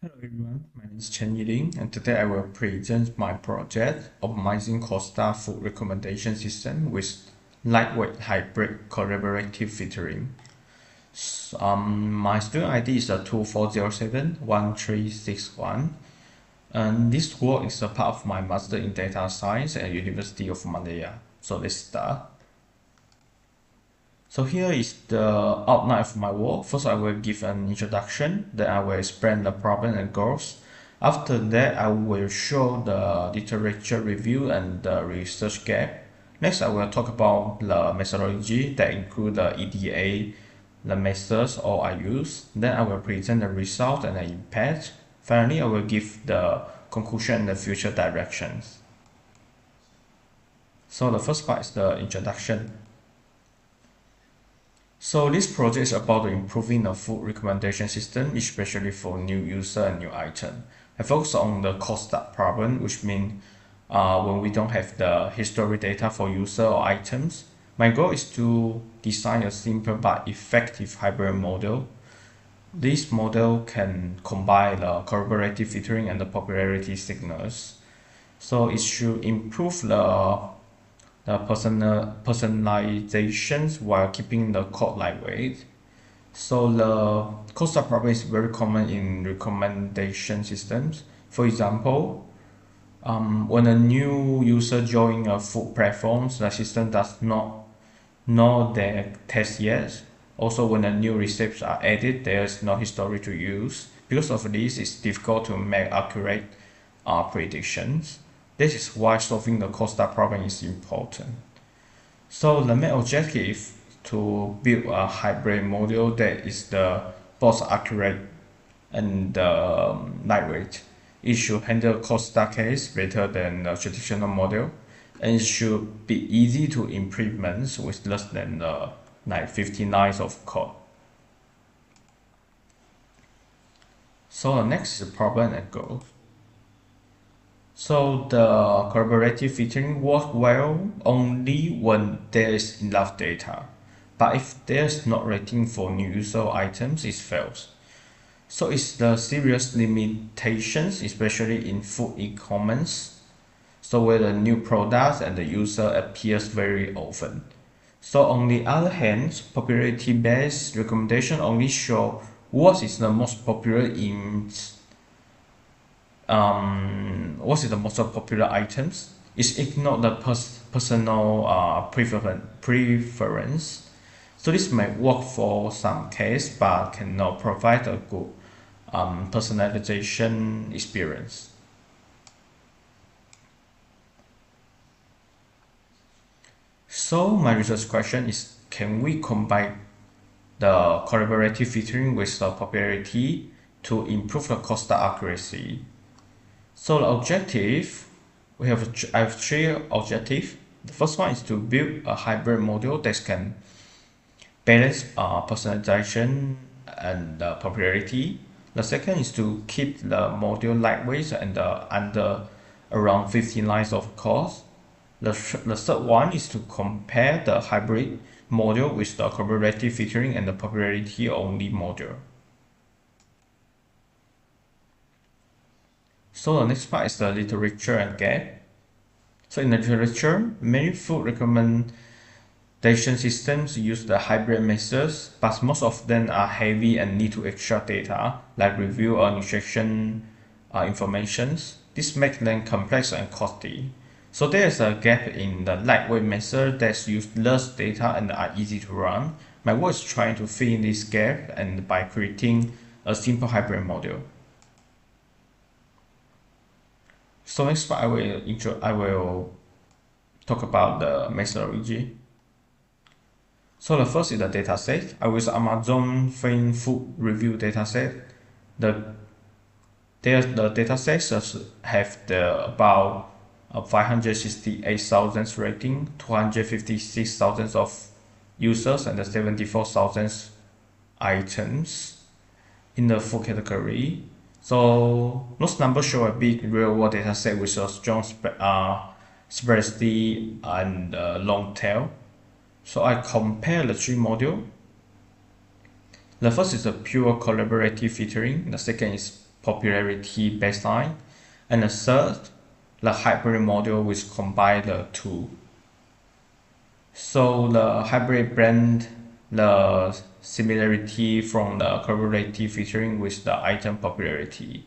Hello everyone, my name is Chen Yiling, and today I will present my project optimizing Costa food recommendation system with lightweight hybrid collaborative filtering. My student ID is 24071361, and this work is a part of my master in data science at University of Malaya. So let's start. So here is the outline of my work. First, I will give an introduction, then I will explain the problem and goals. After that, I will show the literature review and the research gap. Next, I will talk about the methodology that include the EDA, the methods all I use. Then I will present the result and the impact. Finally, I will give the conclusion and the future directions. So the first part is the introduction. So this project is about improving the food recommendation system, especially for new user and new item. I focus on the cost start problem, which means when we don't have the history data for user or items. My goal is to design a simple but effective hybrid model. This model can combine the collaborative filtering and the popularity signals. So it should improve the personalizations while keeping the code lightweight. So the cost problem is very common in recommendation systems. For example, when a new user joins a food platform, the system does not know their taste yet. Also, when a new recipes are added, there is no history to use. Because of this, it's difficult to make accurate predictions. This is why solving the cost problem is important. So the main objective is to build a hybrid model that is the both accurate and lightweight. It should handle cost case better than the traditional model, and it should be easy to implement with less than like 50 lines of code. So the next is problem and goal. So the collaborative filtering works well only when there is enough data. But if there's not rating for new user items, it fails. So it's the serious limitations, especially in food e-commerce. So where the new products and the user appears very often. So on the other hand, popularity-based recommendation only show what is the most popular in what is the most popular items. It's ignore the personal preference. So this may work for some case, but cannot provide a good personalization experience. So my research question is, can we combine the collaborative filtering with the popularity to improve the cost accuracy? So the objective, I have three objectives. The first one is to build a hybrid model that can balance personalization and popularity. The second is to keep the model lightweight and under around 15 lines of code. The third one is to compare the hybrid model with the collaborative filtering and the popularity only model. So the next part is the literature and gap. So in the literature, many food recommendation systems use the hybrid methods, but most of them are heavy and need to extract data, like review or nutrition information. This makes them complex and costly. So there is a gap in the lightweight method that use less data and are easy to run. My work is trying to fill in this gap and by creating a simple hybrid model. So next part I will talk about the methodology. So the first is the dataset. I use Amazon Fine Food Review dataset. The datasets have about 568,000 rating, 256,000 of users, and 74,000 items in the food category. So those numbers show a big real-world dataset with a strong spreadsheet and long tail. So I compare the three modules. The first is a pure collaborative filtering. The second is popularity baseline, and the third, the hybrid model which combine the two. So the hybrid blend the similarity from the correlative featuring with the item popularity.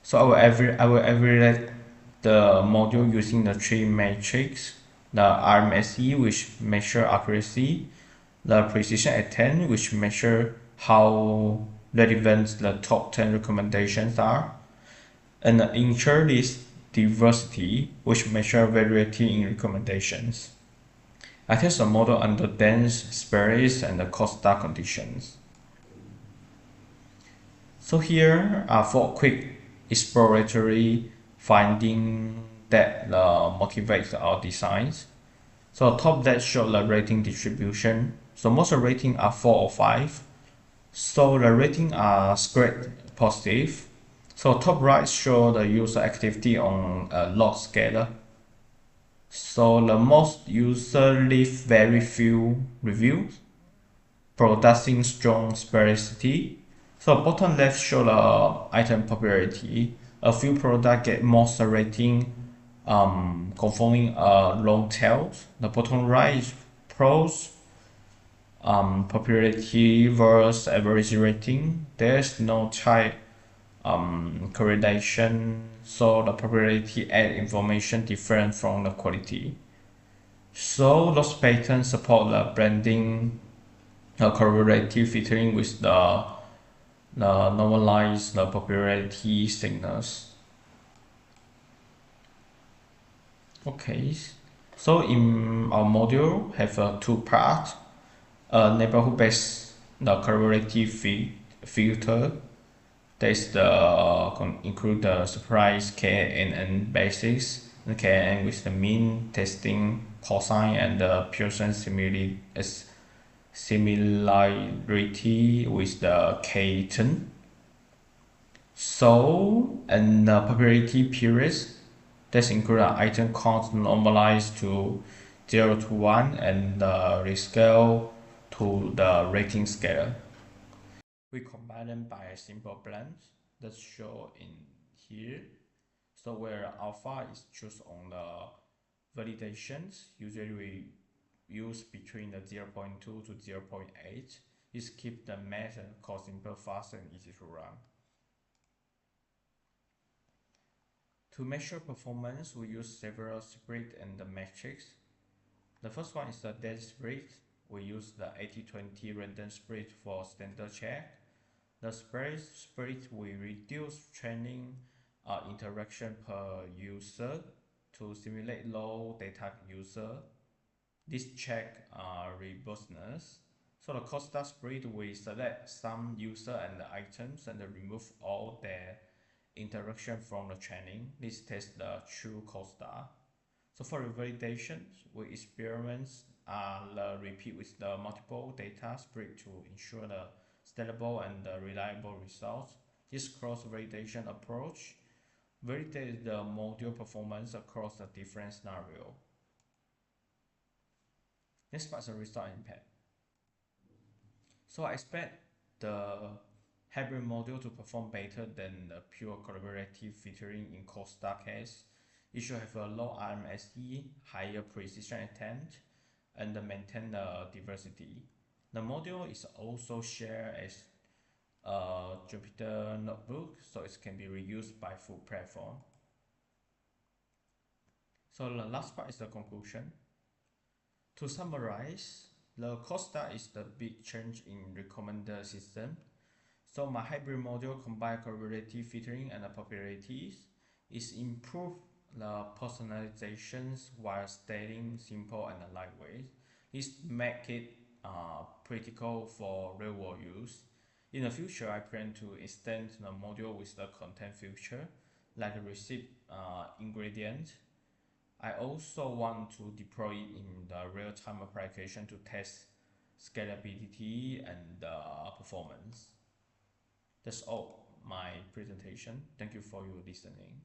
So I will evaluate the module using the tree matrix, the RMSE which measure accuracy, the precision at 10 which measure how relevant the top 10 recommendations are, and the interlist diversity which measure variety in recommendations. I test the model under dense space and the Costa conditions. So here are 4 quick exploratory findings that motivate our designs. So top left show the rating distribution. So most of the rating are 4 or 5. So the rating are squared positive. So top right show the user activity on a log scale. So the most user leave very few reviews, producing strong scarcity. So bottom left show the item popularity. A few products get most rating, conforming long tails. The bottom right is pros, popularity versus average rating. There's no type correlation, so the popularity add information different from the quality. So those patterns support the blending correlative filtering with the normalized the popularity signals. Okay, so in our module have two parts. Neighborhood based the correlative filter. That's the include the surprise KNN basis, the KNN with the mean testing cosine and the Pearson similarity with the K10. So, and the popularity periods, that include an item count normalized to 0 to 1 and the rescale to the rating scale. We combine them by a simple blend that's shown in here. So where alpha is choose on the validations, usually we use between the 0.2 to 0.8. This keep the math and code simple, fast and easy to run. To measure performance, we use several split and the metrics. The first one is the dead split. We use the 80-20 random split for standard check. The split we reduce training interaction per user to simulate low data user. This check robustness. So the Costa split we select some user and the items and remove all their interaction from the training. This test the true Costa. So for the validation, we experiment the repeat with the multiple data split to ensure the stable and reliable results. This cross-validation approach validates the module performance across the different scenarios. Next part is the result impact. So I expect the hybrid module to perform better than the pure collaborative filtering in Costa case. It should have a low RMSE, higher precision attempt, and maintain the diversity. The module is also shared as a Jupyter notebook, so it can be reused by full platform. So the last part is the conclusion. To summarize, the Costa is the big change in recommender system. So my hybrid module combine correlative filtering and the popularities. It's improve the personalizations while staying simple and lightweight. This make it practical for real world use. In the future, I plan to extend the module with the content feature, like receipt ingredient. I also want to deploy it in the real-time application to test scalability and performance. That's all my presentation. Thank you for your listening.